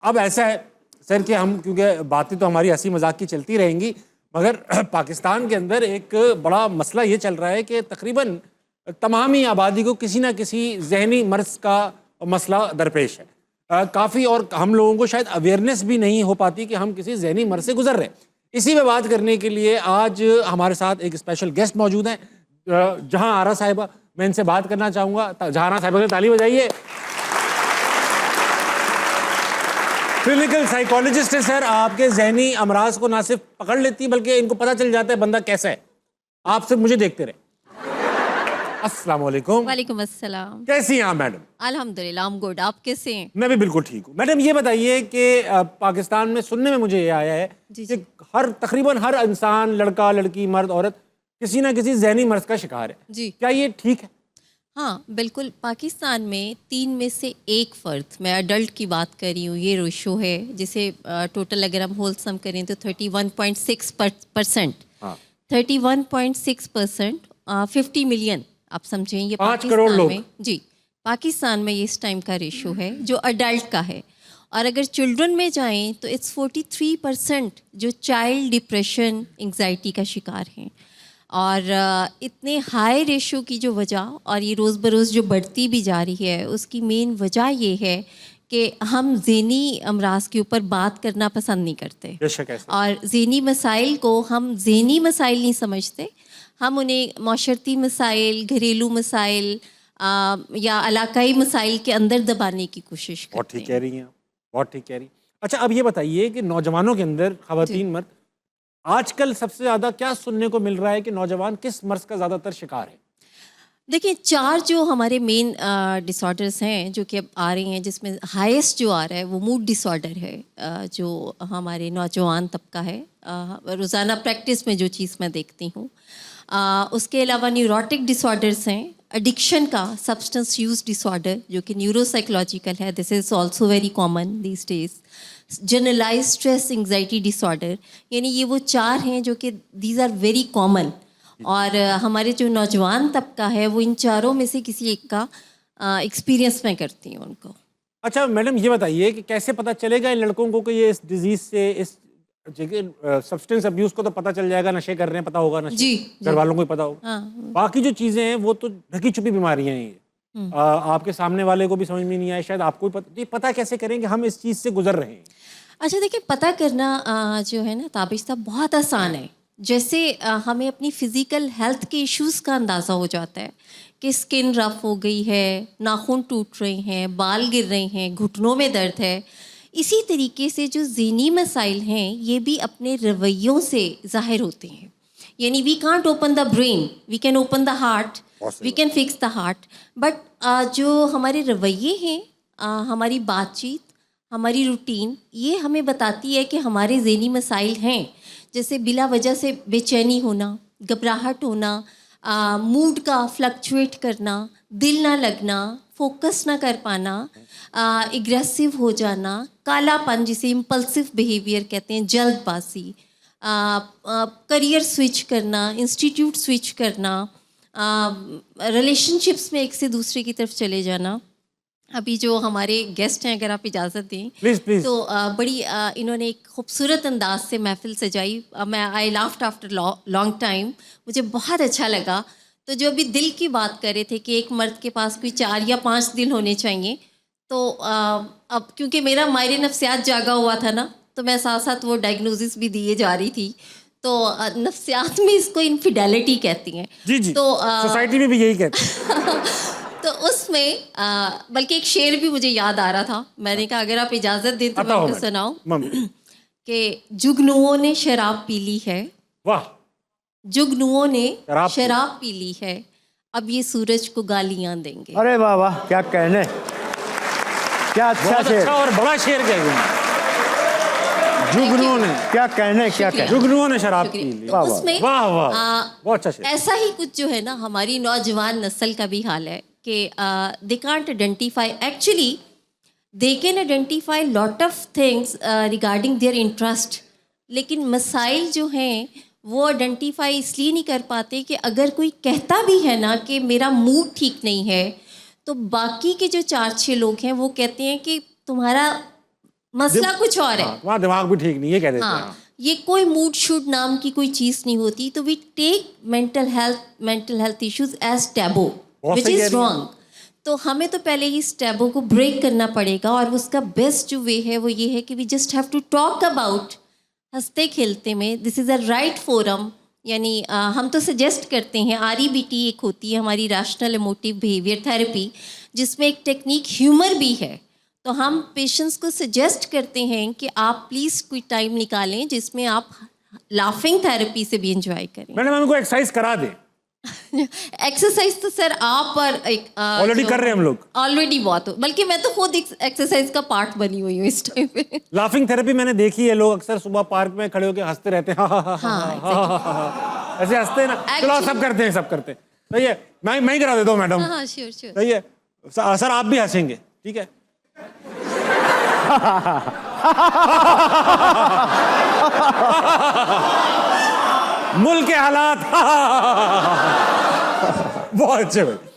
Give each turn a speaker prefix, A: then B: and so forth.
A: अब ऐसा है सर कि हम, क्योंकि बातें तो हमारी हंसी मजाक की चलती रहेंगी, मगर पाकिस्तान के अंदर एक बड़ा मसला ये चल रहा है कि तकरीबन तमाम ही आबादी को किसी ना किसी जहनी मर्ज का मसला दरपेश है। काफ़ी, और हम लोगों को शायद अवेयरनेस भी नहीं हो पाती कि हम किसी जहनी मर्ज से गुजर रहे हैं। इसी में बात करने के लिए आज हमारे साथ एक स्पेशल गेस्ट मौजूद हैं, जहां आरा साहिबा। मैं इनसे बात करना चाहूँगा। जहां आरा साहिबा से ताली बजाइए। क्लिनिकल साइकोलॉजिस्ट है सर, आपके जहनी अमराज को ना सिर्फ पकड़ लेती बल्कि इनको पता चल जाता है बंदा कैसा है। आप सिर्फ मुझे देखते रहे। अस्सलाम वालेकुम।
B: वालेकुम अस्सलाम।
A: कैसी हैं आप मैडम?
B: अल्हम्दुलिल्लाह, I'm good। आप कैसे हैं?
A: मैं भी बिल्कुल ठीक हूँ। मैडम ये बताइए कि पाकिस्तान में सुनने में मुझे ये आया है
B: जी,
A: कि तकरीबन हर इंसान, लड़का लड़की मर्द औरत, किसी ना किसी जहनी मर्ज का शिकार है।
B: जी
A: क्या ये ठीक है?
B: हाँ, बिल्कुल। पाकिस्तान में 3 में से 1 फ़र्द, मैं अडल्ट की बात कर रही हूँ, ये रेशो है, जिसे टोटल अगर हम होल सम करें तो 31.6%।
A: हाँ।
B: 31.6%, 50 मिलियन, आप समझें ये
A: 5 करोड़ लोग।
B: में। जी, पाकिस्तान में ये इस टाइम का रेशो है जो अडल्ट का है। और अगर चिल्ड्रन में जाएं तो इट्स 43% जो चाइल्ड डिप्रेशन, एंग्जाइटी का शिकार हैं। और इतने हाई रेशो की जो वजह, और ये रोज़ बरोज़ जो बढ़ती भी जा रही है, उसकी मेन वजह ये है कि हम ज़हनी अमराज के ऊपर बात करना पसंद नहीं करते।
A: बेशक ऐसा।
B: और ज़हनी मसाइल को हम ज़हनी मसाइल नहीं समझते, हम उन्हें माशरती मसाइल, घरेलू मसाइल या इलाकाई मसाइल के अंदर दबाने की कोशिश करते हैं।
A: बहुत ठीक कह रही हैं आप, बहुत ठीक कह रही हैं। अच्छा, अब ये बताइए कि नौजवानों के अंदर, ख़वातीन मर्द, आजकल सबसे ज़्यादा क्या सुनने को मिल रहा है कि नौजवान किस मर्ज का ज़्यादातर शिकार है?
B: देखिए, 4 जो हमारे मेन डिसऑर्डर्स हैं जो कि अब आ रही हैं, जिसमें हाईएस्ट जो आ रहा है वो मूड डिसऑर्डर है, जो हमारे नौजवान तबका है। रोज़ाना प्रैक्टिस में जो चीज़ मैं देखती हूँ। उसके अलावा न्यूरोटिक डिसऑर्डर्स हैं, एडिक्शन का, सब्सटेंस यूज़ डिसऑर्डर जो कि न्यूरोसाइकोलॉजिकल है, this is also very common these days. Generalise stress anxiety disorder, यानी ये वो 4 हैं जो कि दीज आर वेरी कॉमन। और हमारे जो नौजवान तबका है वो इन चारों में से किसी एक का एक्सपीरियंस मैं करती हूँ उनको।
A: अच्छा मैडम, ये बताइए कि कैसे पता चलेगा इन लड़कों को कि ये इस डिजीज से, इस सब्सटेंस अब्यूज को तो पता चल जाएगा, नशे कर रहे हैं, पता होगा, नशे
B: जी,
A: घर वालों को ही पता होगा।
B: हाँ।
A: बाकी जो चीजें हैं वो तो ढकी छुपी बीमारियां हैं। ये आपके सामने वाले को भी समझ में नहीं आए, शायद आपको भी पता। ये पता कैसे करें कि हम इस चीज से गुजर रहे हैं?
B: अच्छा, देखिए, पता करना जो है ना ताबिश साहब, बहुत आसान है। जैसे हमें अपनी फ़िज़िकल हेल्थ के इश्यूज़ का अंदाज़ा हो जाता है कि स्किन रफ़ हो गई है, नाखून टूट रहे हैं, बाल गिर रहे हैं, घुटनों में दर्द है। इसी तरीके से जो ज़हनी मसाइल हैं ये भी अपने रवैयों से ज़ाहिर होते हैं। यानी we can't open the brain, we can open the heart, we can fix the heart, but जो हमारे रवैये हैं, हमारी बातचीत, हमारी रूटीन, ये हमें बताती है कि हमारे ज़हनी मसाइल हैं। जैसे बिला वजह से बेचैनी होना, घबराहट होना, मूड का फ्लक्चुएट करना, दिल ना लगना, फोकस ना कर पाना, एग्रेसिव हो जाना, कालापन जिसे इम्पल्सिव बिहेवियर कहते हैं, जल्दबाजी, करियर स्विच करना, इंस्टीट्यूट स्विच करना, रिलेशनशिप्स में एक से दूसरे की तरफ चले जाना। अभी जो हमारे गेस्ट हैं, अगर आप इजाज़त दें
A: प्लीज।
B: तो बड़ी इन्होंने एक खूबसूरत अंदाज से महफिल सजाई। मैं आई लाफ्ड आफ्टर लॉन्ग टाइम, मुझे बहुत अच्छा लगा। तो जो अभी दिल की बात कर रहे थे कि एक मर्द के पास कोई 4 या 5 दिल होने चाहिए, तो अब क्योंकि मेरा मायरे नफ्सियात जागा हुआ था ना, तो मैं साथ साथ वो डायग्नोसिस भी दिए जा रही थी। तो नफ्सियात में इसको इनफिडेलिटी कहती हैं।
A: जी जी,
B: तो
A: सोसाइटी में भी यही कहते हैं।
B: तो उसमें बल्कि एक शेर भी मुझे याद आ रहा था। मैंने कहा अगर आप इजाज़त दें तो मैं आपको सुनाऊं कि जुगनुओं ने शराब पी ली है।
A: वाह।
B: जुगनुओं ने शराब पी ली है, अब ये सूरज को गालियां देंगे।
C: अरे वाह वाह, क्या कहने, क्या अच्छा शेर,
A: अच्छा और बड़ा शेर कहेंगे। जुगनुओं ने,
C: क्या कहने, क्या कहने,
A: जुगनुओं ने शराब पी ली।
B: तो उसमें
A: वाह वाह, बहुत अच्छा शेर।
B: ऐसा ही कुछ जो है ना, हमारी नौजवान नस्ल का भी हाल है कि they can't identify, actually they can identify lot of things regarding their interest, लेकिन मसाइल जो हैं वो आइडेंटिफाई इसलिए नहीं कर पाते कि अगर कोई कहता भी है ना कि मेरा मूड ठीक नहीं है, तो बाकी के जो 4-6 लोग हैं वो कहते हैं कि तुम्हारा मसला कुछ और है।
A: तुम्हारा दिमाग भी ठीक नहीं है कह देते हैं।
B: हाँ, ये कोई मूड शूड नाम की कोई चीज नहीं होती। तो we take mental health issues as taboo
A: बहुत
B: विच
A: सही कह
B: इज
A: रही हैं।
B: रॉन्ग। तो हमें तो पहले ही इस टैबू को ब्रेक करना पड़ेगा, और उसका बेस्ट जो वे है वो ये है कि we just have to talk about, हंसते खेलते में। This is a right forum. यानी हम तो सजेस्ट करते हैं, REBT एक होती है हमारी रैशनल इमोटिव बिहेवियर थेरेपी, जिसमें एक टेक्निक ह्यूमर भी है। तो हम पेशेंट्स को सजेस्ट करते हैं कि आप प्लीज़ कोई टाइम निकालें जिसमें आप लाफिंग थेरेपी से भी एंजॉय करें।
A: मैडम हमको एक्सरसाइज करा दे।
B: एक्सरसाइज तो सर आप और एक
A: ऑलरेडी कर रहे हैं हम लोग।
B: ऑलरेडी बहुत हो, बल्कि मैं तो खुद एक्सरसाइज का पार्ट बनी हुई हूँ इस टाइम पे।
A: लाफिंग थेरेपी मैंने देखी है, लोग अक्सर सुबह पार्क में खड़े होकर हंसते रहते हैं।
B: हाँ,
A: ऐसे हंसते हैं ना। चलो
B: Actually-
A: सब करते हैं, सब करते हैं। सही है, मैं ही करा देता हूँ मैडम।
B: हाँ, श्योर श्योर।
A: सही है सर, आप भी हंसेंगे, ठीक है? मुल्क के हालात। बहुत अच्छे भाई।